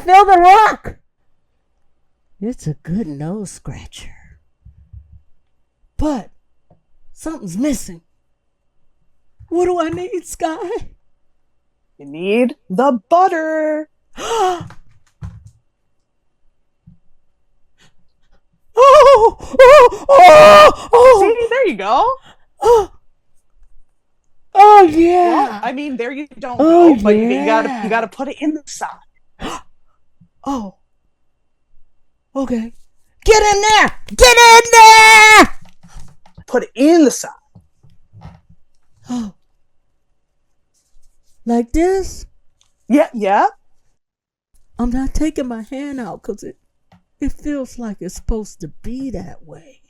feel the rock. It's a good nose scratcher. But something's missing. What do I need, Sky? You need the butter. Oh, oh, oh, oh. See, there you go. Oh, oh yeah. Well, I mean, there you don't Oh, go, but yeah. you gotta put it in the side. Oh, okay. Get in there! Get in there! Put it in the side. Oh, like this? Yeah. I'm not taking my hand out because it feels like it's supposed to be that way.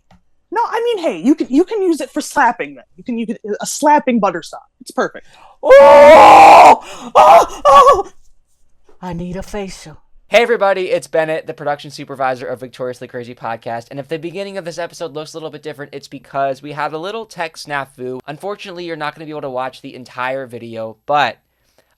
No, I mean, hey, you can use it for slapping. Then you can use a slapping butter sock. It's perfect. Oh! Oh! Oh! I need a facial. Hey everybody, it's Bennett, the production supervisor of Victoriously Crazy Podcast, and if the beginning of this episode looks a little bit different, it's because we had a little tech snafu. Unfortunately, you're not going to be able to watch the entire video, but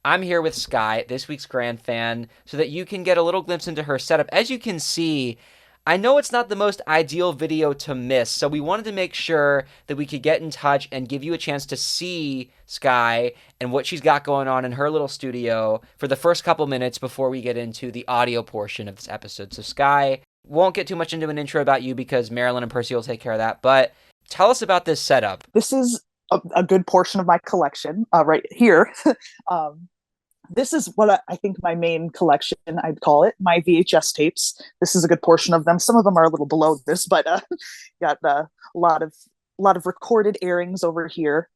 I'm here with Sky, this week's GrandFan, so that you can get a little glimpse into her setup. As you can see, I know it's not the most ideal video to miss, so we wanted to make sure that we could get in touch and give you a chance to see Sky and what she's got going on in her little studio for the first couple minutes before we get into the audio portion of this episode. So Sky, won't get too much into an intro about you because Marilyn and Percy will take care of that, but tell us about this setup. This is a good portion of my collection right here. This is what I think my main collection, I'd call it, my VHS tapes. This is a good portion of them. Some of them are a little below this, but got a lot of recorded airings over here,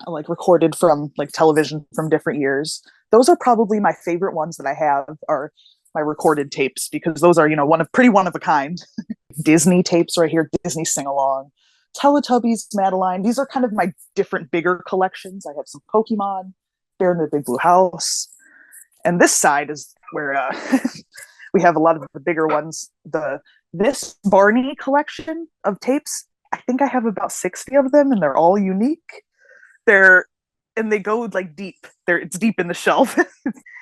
like recorded from like television from different years. Those are probably my favorite ones that I have are my recorded tapes because those are, one of a kind. Disney tapes right here, Disney sing-along, Teletubbies, Madeline. These are kind of my different bigger collections. I have some Pokemon, Bear in the Big Blue House. And this side is where we have a lot of the bigger ones. This Barney collection of tapes, I think I have about 60 of them, and they're all unique. They go like deep. It's deep in the shelf.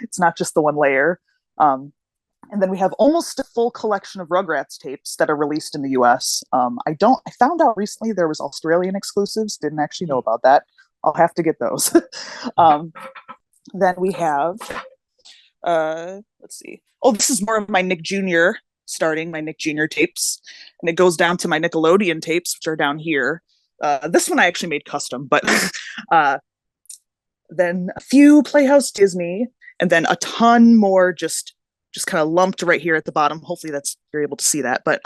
It's not just the one layer. And then we have almost a full collection of Rugrats tapes that are released in the US. I found out recently there was Australian exclusives. Didn't actually know about that. I'll have to get those. Then we have, let's see. Oh, this is more of my Nick Jr. my Nick Jr. tapes. And it goes down to my Nickelodeon tapes, which are down here. This one I actually made custom, but then a few Playhouse Disney, and then a ton more just kind of lumped right here at the bottom. Hopefully you're able to see that. But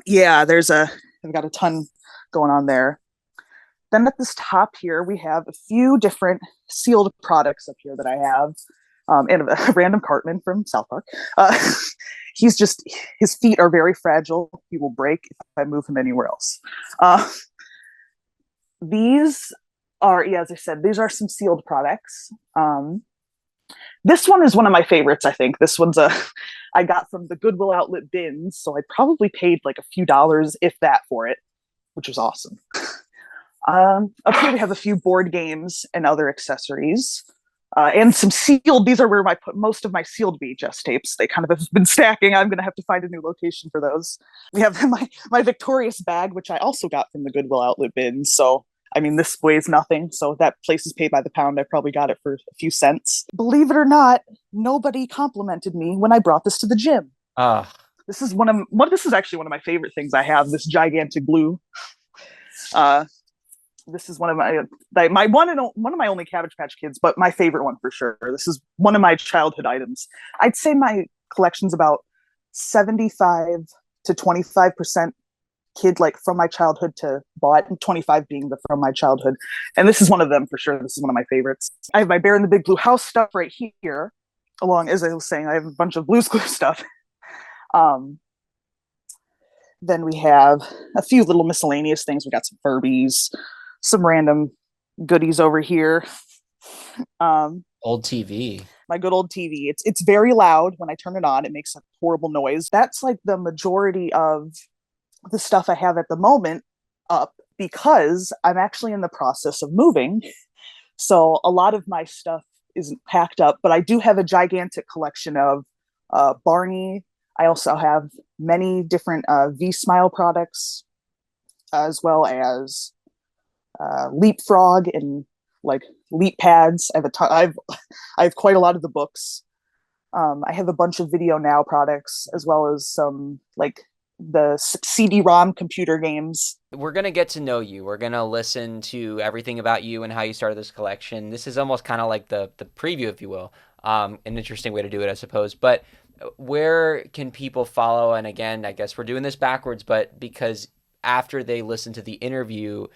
yeah, I've got a ton going on there. Then at this top here, we have a few different sealed products up here that I have. And a random Cartman from South Park. His feet are very fragile. He will break if I move him anywhere else. These are, as I said, these are some sealed products. This one is one of my favorites, I think. This one's I got from the Goodwill outlet bins, so I probably paid like a few dollars, if that, for it, which was awesome. Up here we have a few board games and other accessories. And some sealed, these are where I put most of my sealed VHS tapes. They kind of have been stacking. I'm going to have to find a new location for those. We have my Victorious bag, which I also got from the Goodwill outlet bins. So, I mean, this weighs nothing. So if that place is paid by the pound, I probably got it for a few cents. Believe it or not, nobody complimented me when I brought this to the gym. This is this is actually one of my favorite things I have, this gigantic glue. This is one of my only Cabbage Patch Kids, but my favorite one for sure. This is one of my childhood items. I'd say my collection's about 75 to 25% kid, like from my childhood to bought, and 25 being the from my childhood. And this is one of them for sure. This is one of my favorites. I have my Bear in the Big Blue House stuff right here. Along, as I was saying, I have a bunch of Blue's Clues stuff. Then we have a few little miscellaneous things. We got some Furbies, some random goodies over here. Old TV. My good old TV. It's very loud when I turn it on. It makes a horrible noise. That's like the majority of the stuff I have at the moment up because I'm actually in the process of moving. So a lot of my stuff isn't packed up, but I do have a gigantic collection of Barney. I also have many different V-Smile products, as well as Leapfrog and like Leap pads. I have quite a lot of the books. I have a bunch of Video Now products, as well as some like the CD-ROM computer games. We're going to get to know you. We're going to listen to everything about you and how you started this collection. This is almost kind of like the preview, if you will. An interesting way to do it, I suppose. But where can people follow? And again, I guess we're doing this backwards, but because after they listen to the interview,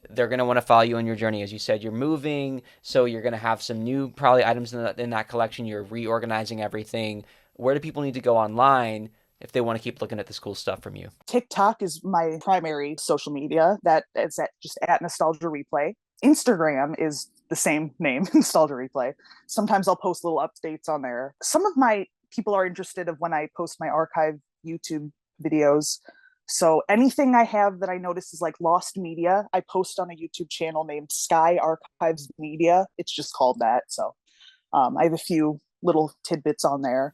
they're going to want to follow you on your journey. As you said, you're moving, so you're going to have some new probably items in that collection. You're reorganizing everything. Where do people need to go online if they want to keep looking at this cool stuff from you? TikTok is my primary social media. That is at Nostalgia Replay. Instagram is the same name, Nostalgia Replay. Sometimes I'll post little updates on there. Some of my people are interested of when I post my archive YouTube videos. So anything I have that I notice is like lost media, I post on a YouTube channel named Sky Archives Media. It's just called that. So I have a few little tidbits on there.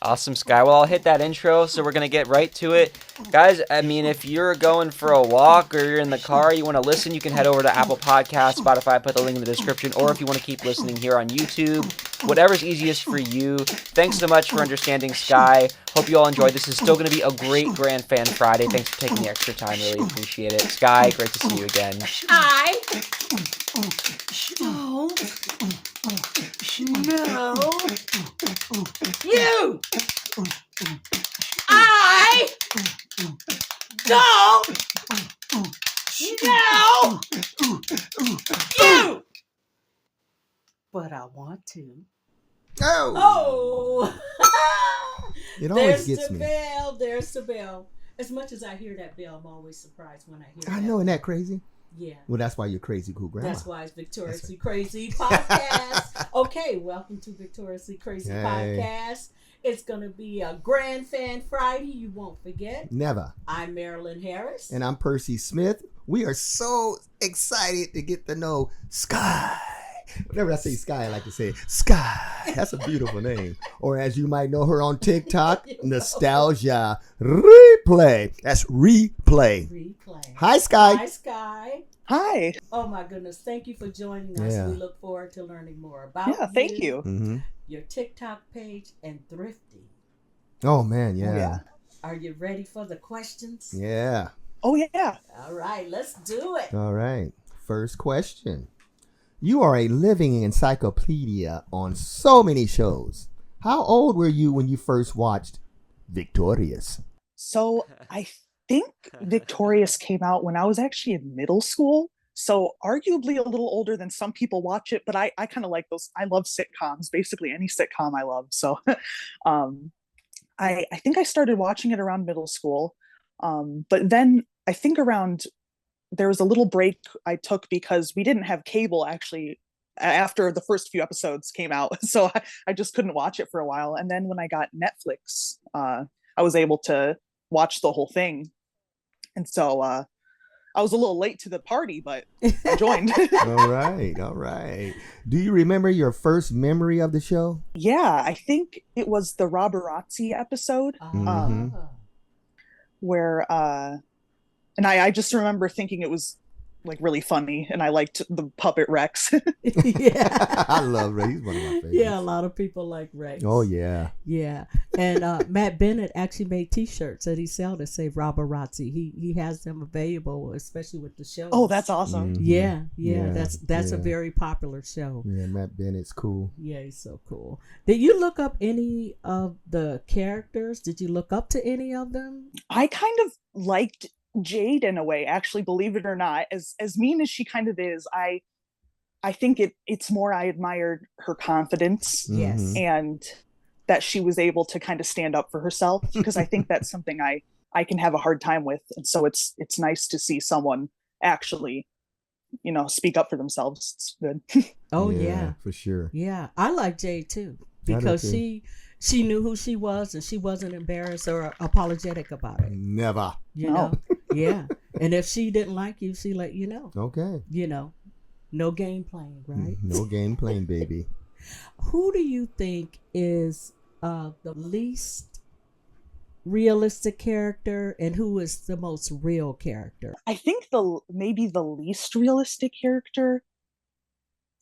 Awesome, Sky. Well, I'll hit that intro, so we're going to get right to it. Guys, I mean, if you're going for a walk or you're in the car, you want to listen, you can head over to Apple Podcasts, Spotify, put the link in the description, or if you want to keep listening here on YouTube, whatever's easiest for you. Thanks so much for understanding, Sky. Hope you all enjoyed. This is still going to be a great GrandFan Friday. Thanks for taking the extra time. Really appreciate it. Sky, great to see you again. I don't know you. I don't know you. But I want to. Oh. It always There's gets the me. bell. There's the bell. As much as I hear that bell, I'm always surprised when I hear I that. know, isn't that crazy? Yeah. Well, that's why you're crazy, cool grandma. That's why it's Victoriously Crazy Podcast. Okay, welcome to Victoriously Crazy Podcast. It's going to be a GrandFan Friday. You won't forget. Never. I'm Marilyn Harris. And I'm Percy Smith. We are so excited to get to know Sky. Whenever I say Sky, I like to say Sky. That's a beautiful name. Or as you might know her on TikTok, Nostalgia Replay. That's replay. Hi, Sky. Hi, Sky. Hi. Oh, my goodness. Thank you for joining us. Yeah. We look forward to learning more about Yeah, thank you. Mm-hmm. your TikTok page, and thrifting. Oh, man, yeah. Are you ready for the questions? Yeah. Oh, yeah. All right, let's do it. All right. First question. You are a living encyclopedia on so many shows. How old were you when you first watched Victorious? So I think Victorious came out when I was actually in middle school. So arguably a little older than some people watch it, but I kind of like those. I love sitcoms, basically any sitcom I love. So I think I started watching it around middle school. But then I think there was a little break I took because we didn't have cable actually after the first few episodes came out. So I just couldn't watch it for a while. And then when I got Netflix, I was able to watch the whole thing. And so I was a little late to the party, but I joined. All right. Do you remember your first memory of the show? Yeah, I think it was the Roborazzi episode where, and I just remember thinking it was like really funny, and I liked the puppet Rex. Yeah. I love Rex. He's one of my favorites. Yeah, a lot of people like Rex. Oh, yeah. Yeah. And Matt Bennett actually made t-shirts that he sell that say Roborazzi. He has them available, especially with the show. Oh, that's awesome. Mhm. Yeah. That's a very popular show. Yeah, Matt Bennett's cool. Yeah, he's so cool. Did you look up any of the characters? Did you look up to any of them? I kind of liked Jade in a way, actually, believe it or not. As mean as she kind of is, I think it's more I admired her confidence. Yes. And that she was able to kind of stand up for herself, because I think that's something I can have a hard time with. And so it's nice to see someone actually, speak up for themselves. It's good. Oh yeah. For sure. Yeah. I like Jade too, because she knew who she was and she wasn't embarrassed or apologetic about it. Never. You know? Yeah. And if she didn't like you, she let you know. Okay. No game playing, right? No game playing, baby. Who do you think is the least realistic character, and who is the most real character? I think maybe the least realistic character.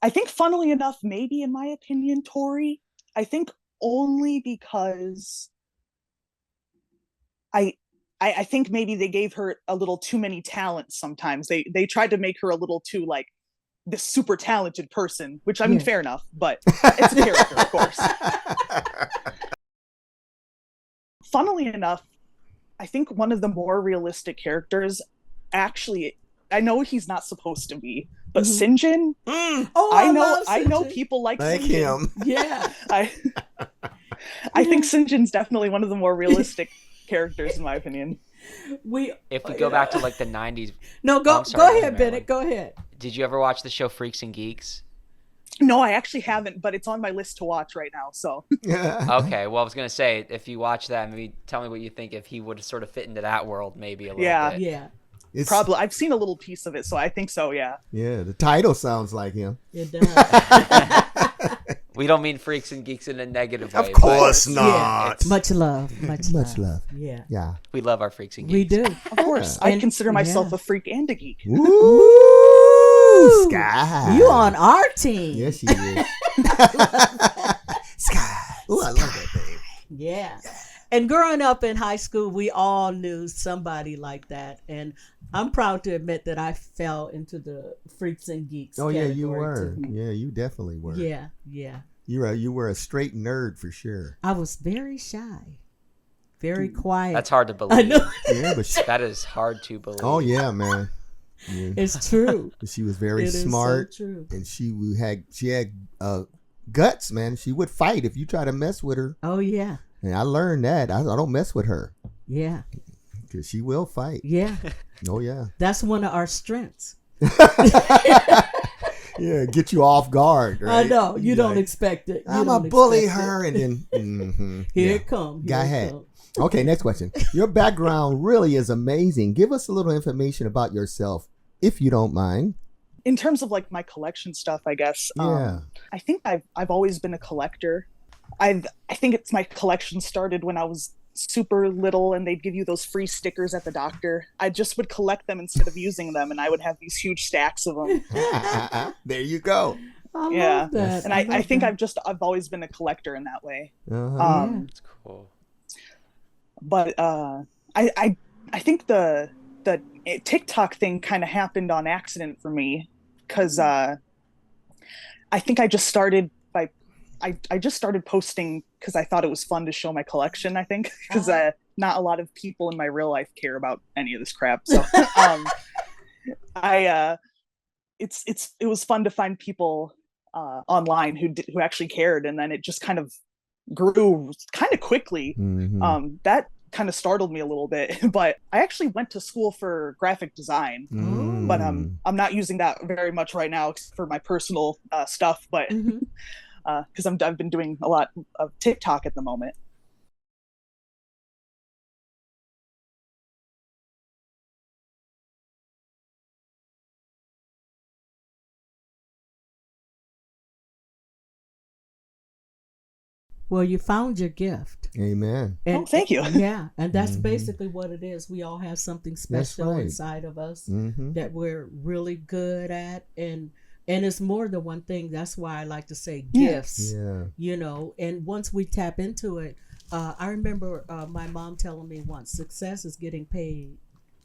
I think, funnily enough, maybe in my opinion, Tori. I think only because I think maybe they gave her a little too many talents sometimes. They tried to make her a little too like this super talented person, which I mean, fair enough, but it's a character, of course. Funnily enough, I think one of the more realistic characters, actually, I know he's not supposed to be, but Sinjin. Oh, I know people like him. Yeah. I think Sinjin's definitely one of the more realistic characters, in my opinion. If we go back to like the 90s. No, go ahead, Bennett. Go ahead. Did you ever watch the show Freaks and Geeks? No, I actually haven't, but it's on my list to watch right now. So okay, well, I was gonna say, if you watch that, maybe tell me what you think if he would sort of fit into that world, maybe a little bit. Yeah. Probably. I've seen a little piece of it, so I think so. Yeah. Yeah, the title sounds like him. It does. We don't mean Freaks and Geeks in a negative way. Of course not. Yeah. Much love. Much love. Yeah. We love our Freaks and We Geeks. do. Of course. I consider myself a freak and a geek. Ooh, Sky. You on our team. Yes, she is. Sky. Ooh, I love that name. Yeah. And growing up in high school, we all knew somebody like that. And I'm proud to admit that I fell into the Freaks and Geeks. Oh, yeah, you were. Too. Yeah, you definitely were. Yeah. You were a straight nerd for sure. I was very shy, very quiet. That's hard to believe. I know. Yeah, but That is hard to believe. oh yeah, man. Yeah. It's true. She was very It is so smart, true. and she had guts, man. She would fight if you try to mess with her. Oh, yeah. And I learned that I don't mess with her Yeah. because she will fight. Yeah. Oh yeah. That's one of our strengths. Yeah, get you off guard. Right? I know. You don't Like, expect it. I'm gonna bully her, and then Here it comes. Go ahead. Okay, next question. Your background really is amazing. Give us a little information about yourself, if you don't mind. In terms of like my collection stuff, I guess. Yeah. I think I've always been a collector. I think it's my collection started when I was super little, and they'd give you those free stickers at the doctor. I just would collect them instead of using them, and I would have these huge stacks of them. There you go. I Yeah. love that. And I think I've always been a collector in that way. Uh-huh. That's cool. But I think the TikTok thing kind of happened on accident for me, because I think I just started I just started posting because I thought it was fun to show my collection, I think, because not a lot of people in my real life care about any of this crap. So it was fun to find people online who actually cared, and then it just kind of grew kind of quickly. Mm-hmm. That kind of startled me a little bit, but I actually went to school for graphic design. Mm. But I'm not using that very much right now for my personal stuff, but because I've been doing a lot of TikTok at the moment. Well, you found your gift. Amen. And, thank you. Yeah, and that's basically what it is. We all have something special right. inside of us Mm-hmm. that we're really good at, and it's more than one thing. That's why I like to say gifts. Yeah. You know, and once we tap into it, I remember my mom telling me once, success is getting paid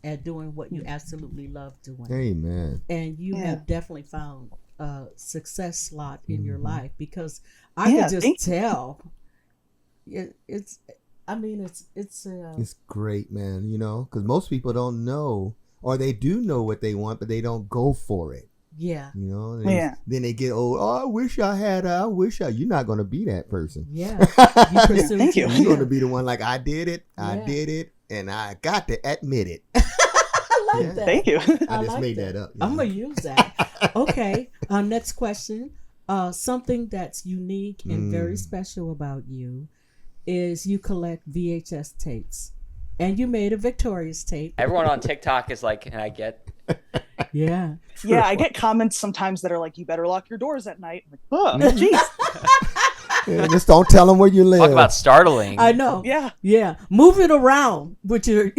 at doing what you absolutely love doing. Amen. And you have definitely found a success slot in your life, because I Yeah, could just tell. It's great, man. You know, because most people don't know, or they do know what they want, but they don't go for it. Yeah. You know. Then they get old. Oh, I wish I had. You're not going to be that person. Yeah. Thank you. You're going to be the one like, I did it. I did it, and I got to admit it. I like that. Thank you. I just made that up. I'm gonna use that. Okay. Next question. Something that's unique and very special about you is you collect VHS tapes. And you made a Victorious tape. Everyone on TikTok is like, can I get? Yeah. Yeah, I get comments sometimes that are like, you better lock your doors at night. I'm like, oh, jeez. Yeah, just don't tell them where you live. Talk about startling. I know. Yeah. Yeah. Move it around, but you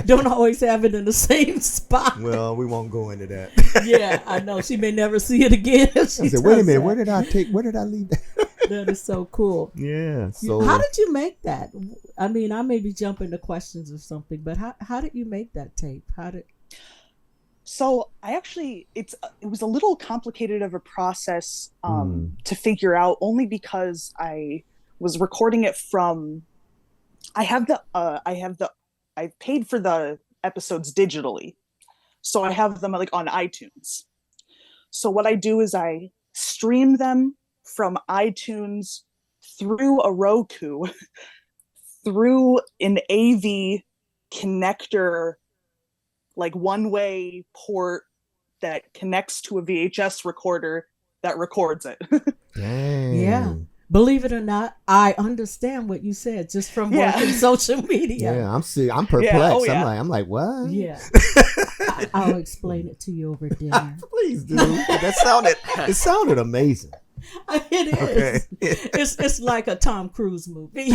don't always have it in the same spot. Well, we won't go into that. Yeah, I know. She may never see it again. If she I said, wait a does minute, that. where did I leave that? That is so cool. Yeah. So How did you make that? I mean, I may be jumping to questions or something, but how did you make that tape? So I actually, it was a little complicated of a process to figure out, only because I was recording it from, I paid for the episodes digitally. So I have them like on iTunes. So what I do is I stream them from iTunes through a Roku, through an AV connector, like one-way port that connects to a VHS recorder that records it. Dang. Yeah. Believe it or not, I understand what you said just from watching social media. Yeah, I'm perplexed. Yeah. Oh, yeah. I'm like, what? Yeah. I'll explain it to you over dinner. Please do. It sounded amazing. It is. Okay. It's like a Tom Cruise movie.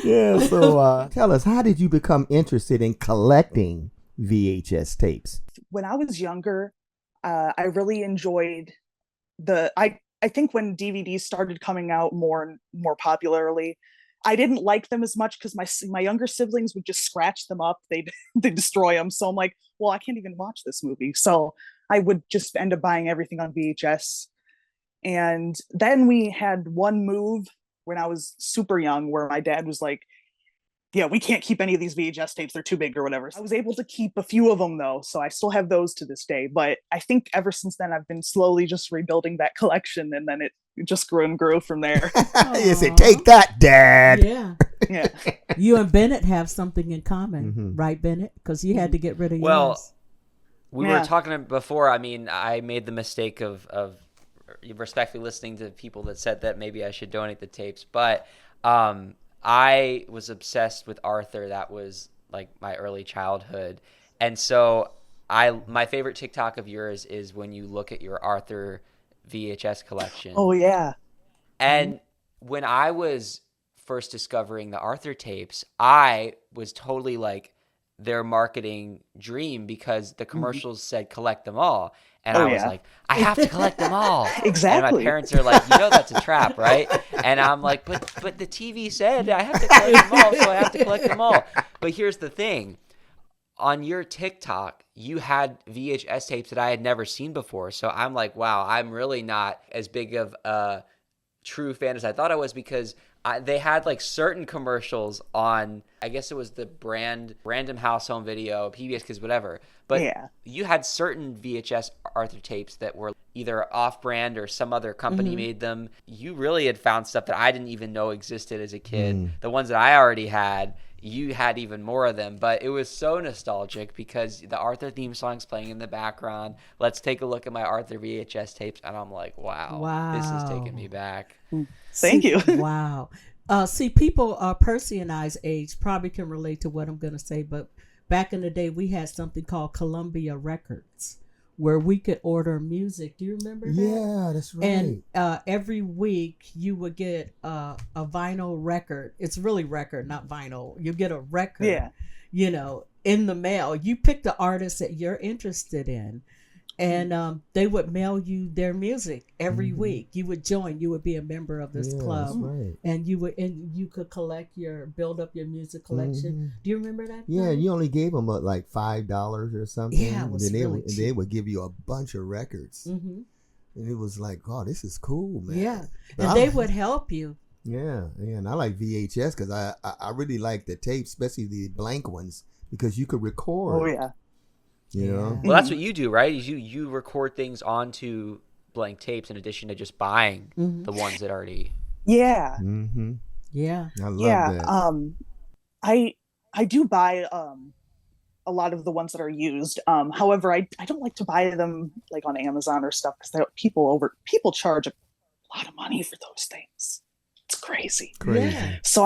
Yeah, so tell us, how did you become interested in collecting VHS tapes? When I was younger, I really enjoyed I think when DVDs started coming out more and more popularly, I didn't like them as much because my younger siblings would just scratch them up. They'd destroy them. So I'm like, well, I can't even watch this movie. So I would just end up buying everything on VHS. And then we had one move when I was super young where my dad was like, yeah, we can't keep any of these VHS tapes. They're too big or whatever. I was able to keep a few of them though. So I still have those to this day. But I think ever since then, I've been slowly just rebuilding that collection. And then it just grew and grew from there. You said, take that, Dad. Yeah. Yeah. You and Bennett have something in common, right, Bennett? Because you had to get rid of yours. We were talking before. I mean, I made the mistake of respectfully listening to people that said that maybe I should donate the tapes. But I was obsessed with Arthur. That was like my early childhood. And so my favorite TikTok of yours is when you look at your Arthur VHS collection. Oh, yeah. And when I was first discovering the Arthur tapes, I was totally like their marketing dream because the commercials said collect them all. And I was like, I have to collect them all. Exactly. And my parents are like, that's a trap, right? And I'm like, but the TV said I have to collect them all, so I have to collect them all. But here's the thing. On your TikTok, you had VHS tapes that I had never seen before. So I'm like, wow, I'm really not as big of a true fan as I thought I was, because they had like certain commercials on, I guess it was the brand Random House Home Video, PBS Kids, whatever. But you had certain VHS Arthur tapes that were either off-brand or some other company made them. You really had found stuff that I didn't even know existed as a kid. The ones that I already had, you had even more of them. But it was so nostalgic because the Arthur theme song's playing in the background. Let's take a look at my Arthur VHS tapes. And I'm like, wow. This is taking me back. Thank you. Wow. See, people, Percy and I's age probably can relate to what I'm going to say, but back in the day, we had something called Columbia Records, where we could order music. Do you remember that? Yeah, that's right. And every week you would get a vinyl record. It's really record, not vinyl. You get a record, in the mail. You pick the artist that you're interested in, and they would mail you their music every week. You would join. You would be a member of this club, that's right. and you could build up your music collection. Do you remember that? Yeah, you only gave them like $5 or something. Yeah, it was and then really cheap. they would give you a bunch of records, and it was like, oh, this is cool, man. Yeah, But and they would help you. Yeah, and I like VHS because I really like the tapes, especially the blank ones, because you could record. Oh, yeah. You know? Well, that's what you do, right? Is you record things onto blank tapes in addition to just buying the ones that already. Yeah. Mm-hmm. Yeah. I love that. I do buy a lot of the ones that are used. However, I don't like to buy them like on Amazon or stuff because people charge a lot of money for those things. It's crazy. Yeah. So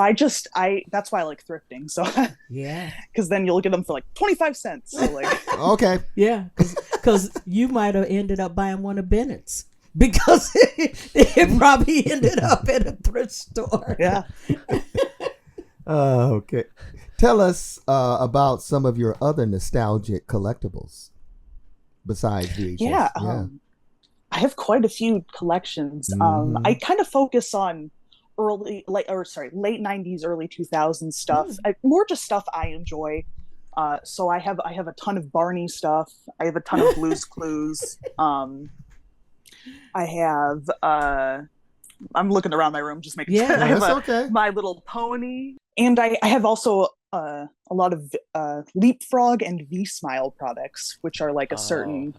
that's why I like thrifting. So Yeah. because then you'll get them for like 25 cents. So like, Okay. Yeah. Because you might have ended up buying one of Bennett's because it probably ended up at a thrift store. yeah. Okay. Tell us about some of your other nostalgic collectibles besides VHS. Yeah. I have quite a few collections. I kind of focus on late 90s, early 2000s stuff. More just stuff I enjoy. So I have a ton of Barney stuff. I have a ton of Blue's Clues. I have I'm looking around my room just making sure. I have My Little Pony. And I have also a lot of Leapfrog and V-Smile products, which are like a certain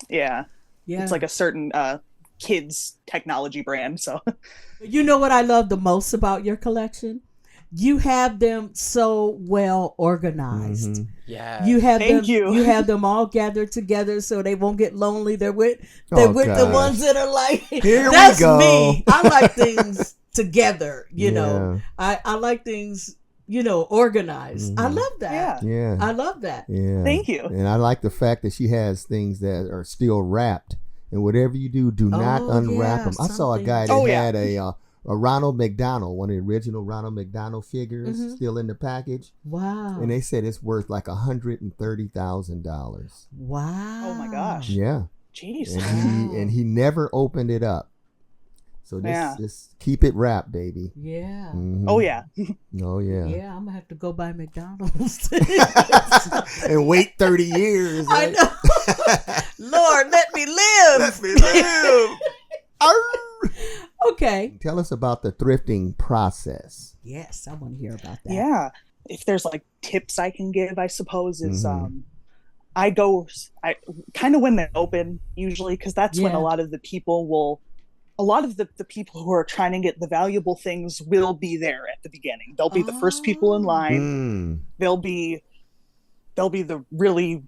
yeah. It's like a certain kids technology brand. So you know what I love the most about your collection? You have them so well organized. Yeah. You have them all gathered together so they won't get lonely. They're with the ones that are like, here that's we go. Me. I like things together, you know. I like things, organized. I love that. Yeah. I love that. Yeah. Thank you. And I like the fact that she has things that are still wrapped. And whatever you do not unwrap them. I saw a guy that had a Ronald McDonald, one of the original Ronald McDonald figures, still in the package. Wow. And they said it's worth like $130,000. Wow. Oh my gosh. Yeah. Jeez. And he never opened it up. So just keep it wrapped, baby. Yeah. Oh yeah. Oh yeah. Yeah, I'm gonna have to go buy McDonald's and wait 30 years. Right? I know. Lord, let me live. Let me live. Okay. Tell us about the thrifting process. Yes, I want to hear about that. Yeah. If there's like tips I can give, I suppose is I kind of when they open usually, because that's when a lot of the people who are trying to get the valuable things will be there at the beginning. They'll be the first people in line. They'll be the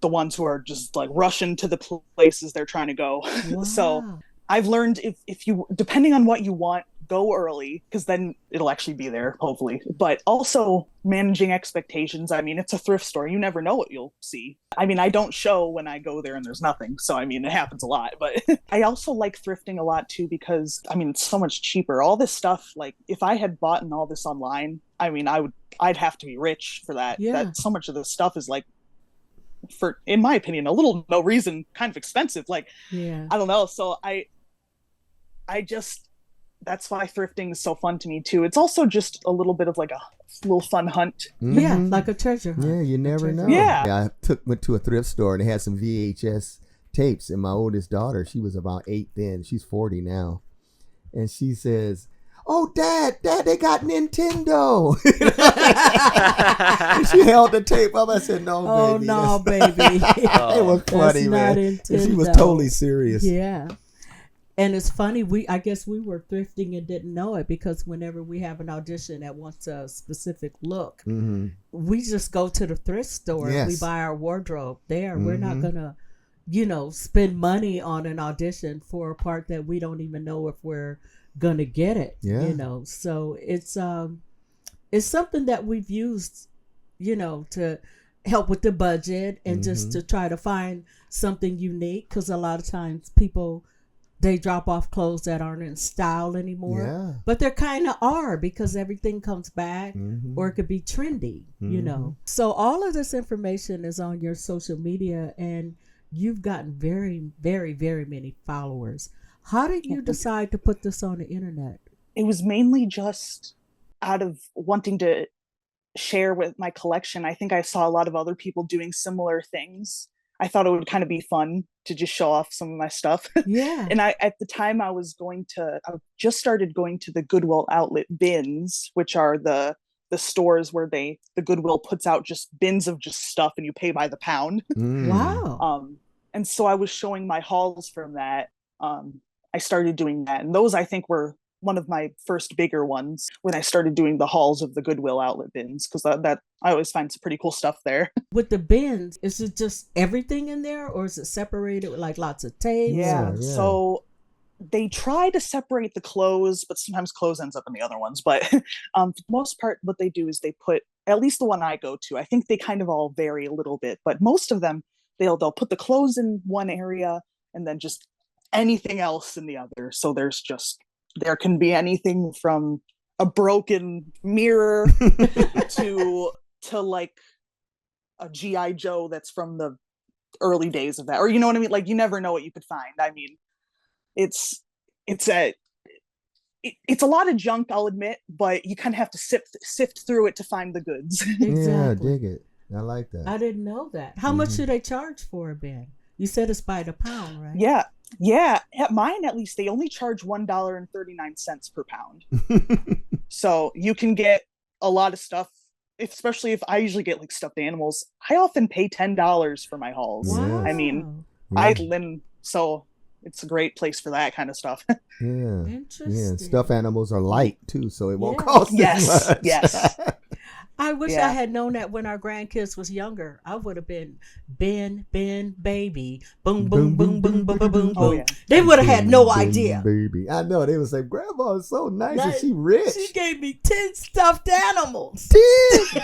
ones who are just like rushing to the places they're trying to go. Wow. So I've learned if you, depending on what you want, go early, because then it'll actually be there, hopefully. But also managing expectations. I mean, it's a thrift store. You never know what you'll see. I mean, I don't show when I go there and there's nothing. So, I mean, it happens a lot. But I also like thrifting a lot, too, because, I mean, it's so much cheaper. All this stuff, like, if I had bought all this online, I mean, I'd have to be rich for that. Yeah. That so much of this stuff is like, for, in my opinion, a little no reason kind of expensive. Like, I don't know. So I just, that's why thrifting is so fun to me too. It's also just a little bit of like a little fun hunt. Yeah, like a treasure hunt. Yeah, you never know. Yeah. I went to a thrift store and they had some VHS tapes, and my oldest daughter, she was about 8 then. She's 40 now. And she says, "Oh, Dad, they got Nintendo." And she held the tape up. I said, "No, baby." Oh, no, baby. It was funny, man. And she was totally serious. Yeah. And it's funny, I guess we were thrifting and didn't know it, because whenever we have an audition that wants a specific look, we just go to the thrift store and we buy our wardrobe there. We're not going to, spend money on an audition for a part that we don't even know if we're going to get it. So it's something that we've used, to help with the budget and just to try to find something unique, because a lot of times people, they drop off clothes that aren't in style anymore, but they're kind of are, because everything comes back, or it could be trendy, So all of this information is on your social media, and you've gotten very, very, very many followers. How did you decide to put this on the internet? It was mainly just out of wanting to share with my collection. I think I saw a lot of other people doing similar things. I thought it would kind of be fun to just show off some of my stuff. Yeah. And at the time I just started going to the Goodwill outlet bins, which are the stores where the Goodwill puts out just bins of just stuff and you pay by the pound. Wow. And so I was showing my hauls from that. I started doing that. And those I think were one of my first bigger ones when I started doing the hauls of the Goodwill outlet bins, because that I always find some pretty cool stuff there. With the bins, is it just everything in there, or is it separated with like lots of tapes? Yeah. So they try to separate the clothes, but sometimes clothes ends up in the other ones. But for the most part, what they do is they put, at least the one I go to, I think they kind of all vary a little bit, but most of them, they'll put the clothes in one area and then just anything else in the other. So there can be anything from a broken mirror to like a GI Joe that's from the early days of that, or you know what I mean? Like, you never know what you could find. I mean, it's a lot of junk, I'll admit, but you kind of have to sift through it to find the goods. Exactly. Yeah, dig it. I like that. I didn't know that. How much do they charge for it, Ben? You said it's by the pound, right? Yeah. At mine, at least, they only charge $1.39 per pound. So you can get a lot of stuff, especially if I usually get like stuffed animals. I often pay $10 for my hauls. Wow. I mean, so it's a great place for that kind of stuff. Yeah. Interesting. Yeah. Stuffed animals are light too, so it won't cost as much. Yes. I wish I had known that when our grandkids was younger. I would have been Ben, baby, boom, boom, boom, boom, boom, boom, boom, boom. They would have had no idea. Baby, I know. They would say, "Grandma is so nice, and she rich. She gave me 10 stuffed animals." 10.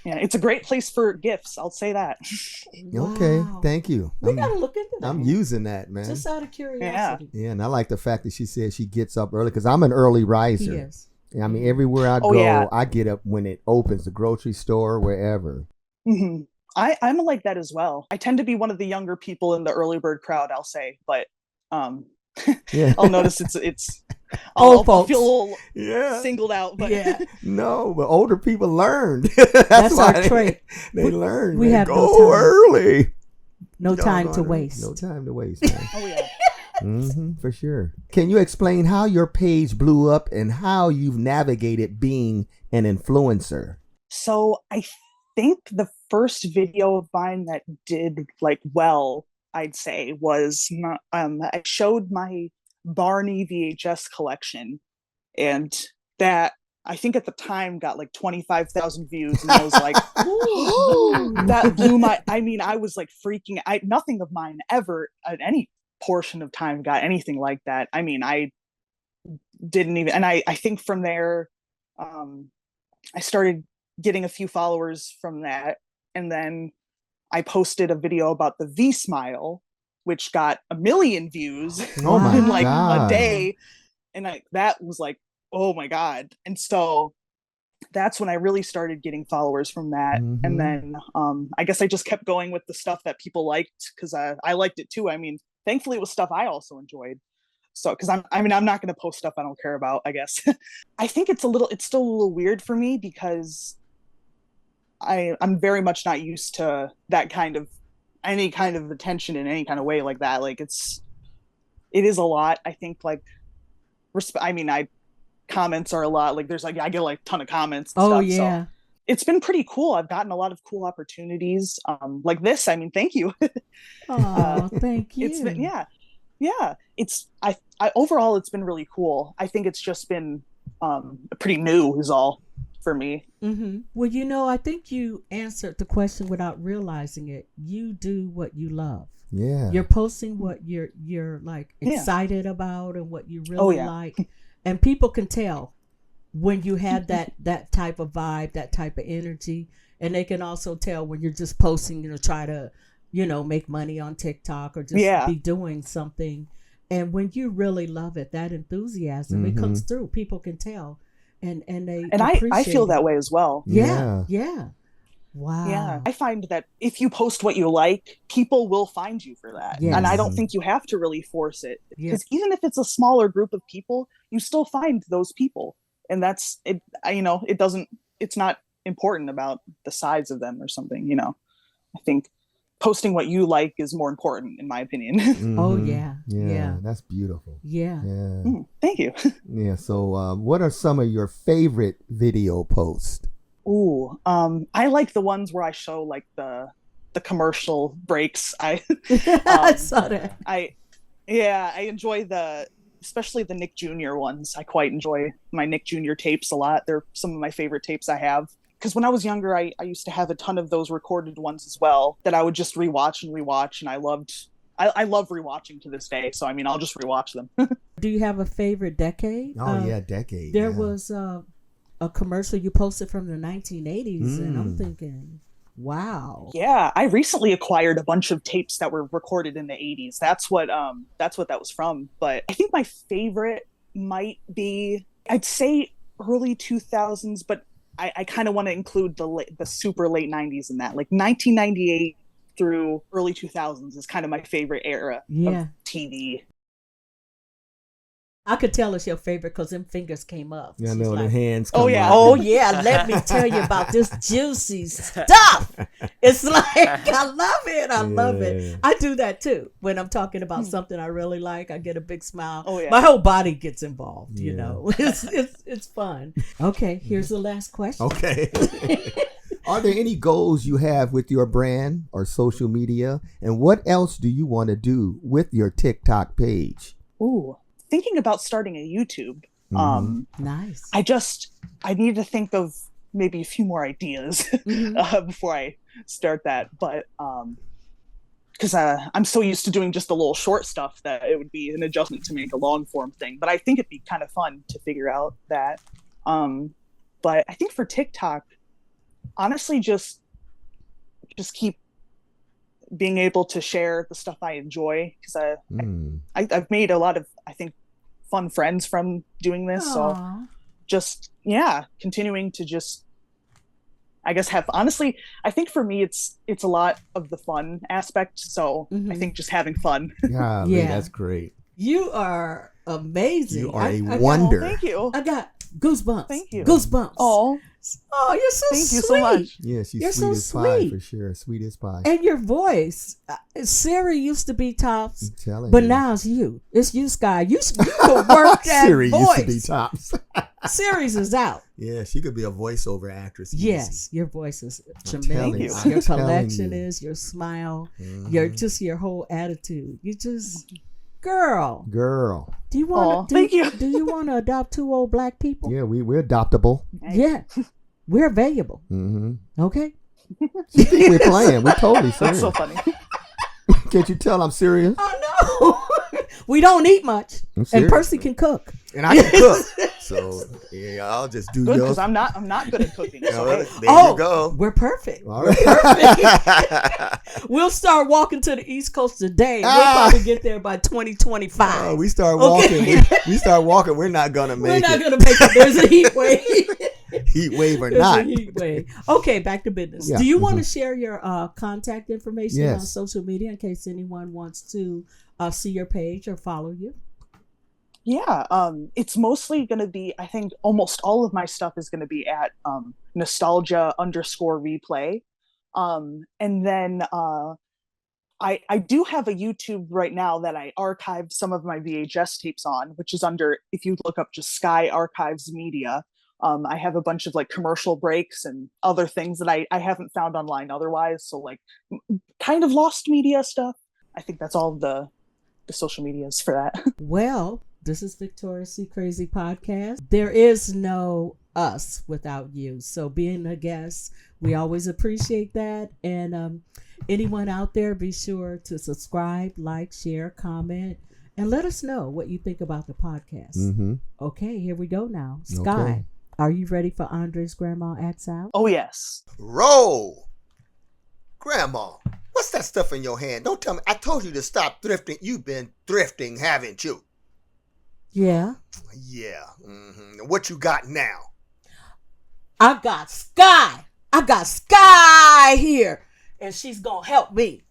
Yeah, it's a great place for gifts. I'll say that. Okay, thank you. We gotta look into that. I'm using that, man. Just out of curiosity. Yeah, and I like the fact that she said she gets up early because I'm an early riser. Yes. I mean, everywhere I go, I get up when it opens, the grocery store, wherever. Mm-hmm. I'm like that as well. I tend to be one of the younger people in the early bird crowd, I'll say, but I'll notice it's I'll feel a little singled out. But no, but older people learned. That's our trait. They learn. We have go early. No time to waste. No time to waste. Man. For sure. Can you explain how your page blew up and how you've navigated being an influencer? So I think the first video of mine that did like well, I'd say, was I showed my Barney VHS collection, and that I think at the time got like 25,000 views, and I was like, that blew my. I mean, I was like freaking. Nothing of mine ever at any portion of time got anything like that. I mean, I didn't even, and I think from there, I started getting a few followers from that, and then I posted a video about the V Smile, which got 1 million views in like a day, and that was like, oh my god. And so that's when I really started getting followers from that. And then I guess I just kept going with the stuff that people liked, because I liked it too. I mean, thankfully it was stuff I also enjoyed. So, because I'm not going to post stuff I don't care about, I guess. I think it's still a little weird for me, because I'm very much not used to that kind of, any kind of attention in any kind of way like that. Like it is a lot. I think like, comments are a lot. Like I get like a ton of comments and stuff. Yeah. So it's been pretty cool. I've gotten a lot of cool opportunities like this. I mean, thank you. Oh, thank you. It's been, it's, I overall, it's been really cool. I think it's just been pretty new is all for me. Well, I think you answered the question without realizing it. You do what you love. Yeah. You're posting what you're like excited about and what you really like. And people can tell when you have that type of vibe, that type of energy. And they can also tell when you're just posting, try to, make money on TikTok or just be doing something. And when you really love it, that enthusiasm, it comes through. People can tell. And I feel that way as well. Yeah. Wow. Yeah. I find that if you post what you like, people will find you for that. Yes. And I don't think you have to really force it. Because even if it's a smaller group of people, you still find those people. And that's it, it's not important about the size of them or something, I think posting what you like is more important, in my opinion. Oh yeah. That's beautiful. Yeah. Thank you. Yeah. So what are some of your favorite video posts? Ooh, I like the ones where I show like the commercial breaks. I saw that. I enjoy especially the Nick Jr. ones. I quite enjoy my Nick Jr. tapes a lot. They're some of my favorite tapes I have. Because when I was younger, I used to have a ton of those recorded ones as well that I would just rewatch, and I loved I love rewatching to this day. So I mean, I'll just rewatch them. Do you have a favorite decade? Oh yeah, decade. There was a commercial you posted from the 1980s, and I'm thinking, wow. Yeah, I recently acquired a bunch of tapes that were recorded in the 80s. That's what that was from. But I think my favorite might be, I'd say early 2000s, but I kind of want to include the super late 90s in that. Like 1998 through early 2000s is kind of my favorite era of TV. I could tell it's your favorite because them fingers came up. Yeah, I know, the hands come up. Oh, yeah. Let me tell you about this juicy stuff. It's like, I love it. I love it. I do that too. When I'm talking about something I really like, I get a big smile. Oh, yeah. My whole body gets involved, you know. It's fun. Okay, here's the last question. Okay. Are there any goals you have with your brand or social media? And what else do you want to do with your TikTok page? Ooh. Thinking about starting a YouTube. Nice. I need to think of maybe a few more ideas before I start that. But because I'm so used to doing just the little short stuff that it would be an adjustment to make a long form thing. But I think it'd be kind of fun to figure out that. But I think for TikTok, honestly, just keep being able to share the stuff I enjoy, because I've made a lot of, I think, fun friends from doing this. So just continuing to just, I guess, honestly, I think for me it's a lot of the fun aspect. So I think just having fun. Yeah, that's great. You are amazing. You are a wonder. Thank you. I got goosebumps. Thank you. Goosebumps. Oh, you're so sweet. Thank you so much. Yeah, she's You're sweet so as pie sweet. for sure. Sweet as pie. And your voice. Siri used to be tops, I'm telling but you. now it's you. It's you, Sky. You could work that Siri voice. used to be tops. Siri's is out. Yeah, she could be a voiceover actress. Yes, your voice is telling tremendous. you. Your I'm telling collection you. is, your smile, your whole attitude. You just, girl. Do you want thank you. Do you want to adopt 2 old black people? Yeah, we're adoptable. Yeah, we're available. Okay. We're playing. We're totally serious. That's so funny. Can't you tell I'm serious? Oh no, we don't eat much, I'm serious. and Percy can cook. And I can cook. So yeah, I'll just do Good, yours. because I'm not good at cooking. So There hey. you go. We're perfect. All right. Perfect. We'll start walking to the East Coast today. We'll probably get there by 2025. Oh, we start walking. Okay. We start walking. We're not gonna make We're not it. gonna make it. There's a heat wave. Heat wave or There's not. a heat wave. Okay, back to business. Yeah. Do you want to share your contact information on Yes. social media in case anyone wants to see your page or follow you? Yeah, it's mostly going to be, I think almost all of my stuff is going to be at nostalgia_replay. And then I do have a YouTube right now that I archived some of my VHS tapes on, which is under, if you look up just Sky Archives Media. I have a bunch of like commercial breaks and other things that I haven't found online otherwise. So like kind of lost media stuff. I think that's all the social medias for that. Well, this is Victoria's Secret Crazy Podcast. There is no us without you. So being a guest, we always appreciate that. And anyone out there, be sure to subscribe, like, share, comment, and let us know what you think about the podcast. Okay, here we go now. Sky, Okay. are you ready for Andre's Grandma Acts Out? Oh, yes. Roll. Grandma, what's that stuff in your hand? Don't tell me. I told you to stop thrifting. You've been thrifting, haven't you? Yeah. Yeah. What you got now? I got Sky. I got Sky here. And she's going to help me.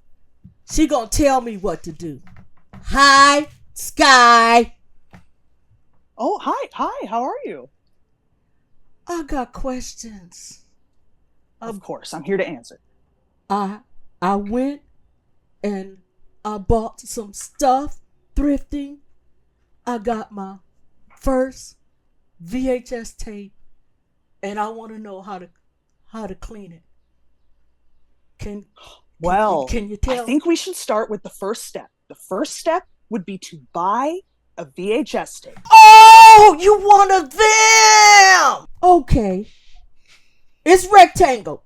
She going to tell me what to do. Hi, Sky. Oh, hi. How are you? I got questions. Of course, I'm here to answer. I went and I bought some stuff thrifting. I got my first VHS tape, and I want to know how to clean it. Can you tell? I think we should start with the first step. The first step would be to buy a VHS tape. Oh, you one of them? Okay. It's rectangle.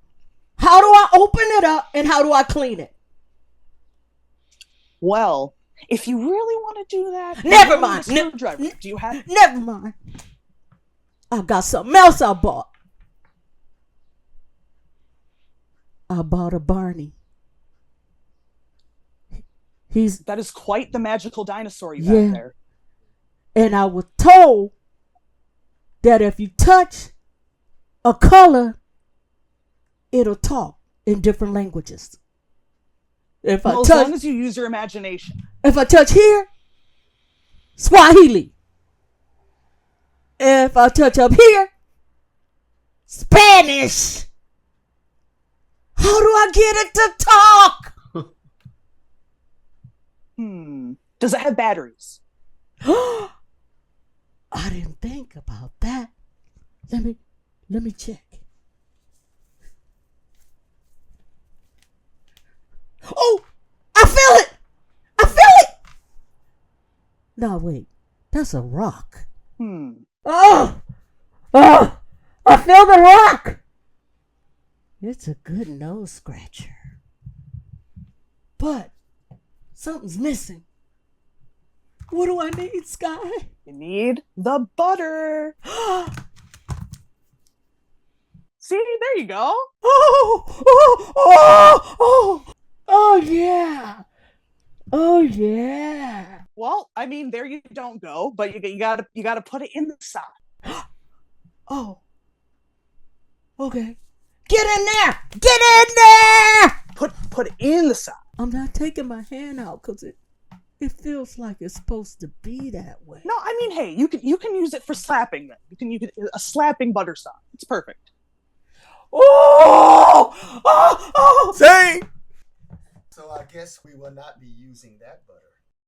How do I open it up and how do I clean it? Well, if you really want to do that, Never mind. Screwdriver. Do you have? Never mind. I got something else I bought. I bought a Barney. That is quite the magical dinosaur you have there. And I was told that if you touch a color, it'll talk in different languages. As long as you use your imagination. If I touch here, Swahili. If I touch up here, Spanish. How do I get it to talk? Does it have batteries? I didn't think about that. Let me check. Oh, I feel it. No, wait. That's a rock. Oh, I feel the rock. It's a good nose scratcher. But something's missing. What do I need, Sky? You need the butter. See, there you go. Oh yeah. Oh yeah. Well, I mean, there you don't go, but you gotta put it in the side. Oh. Okay. Get in there! Get in there! Put it in the side. I'm not taking my hand out because it feels like it's supposed to be that way. No, I mean, hey, you can use it for slapping then. You can use a slapping butter side. It's perfect. Sing! So I guess we will not be using that butter.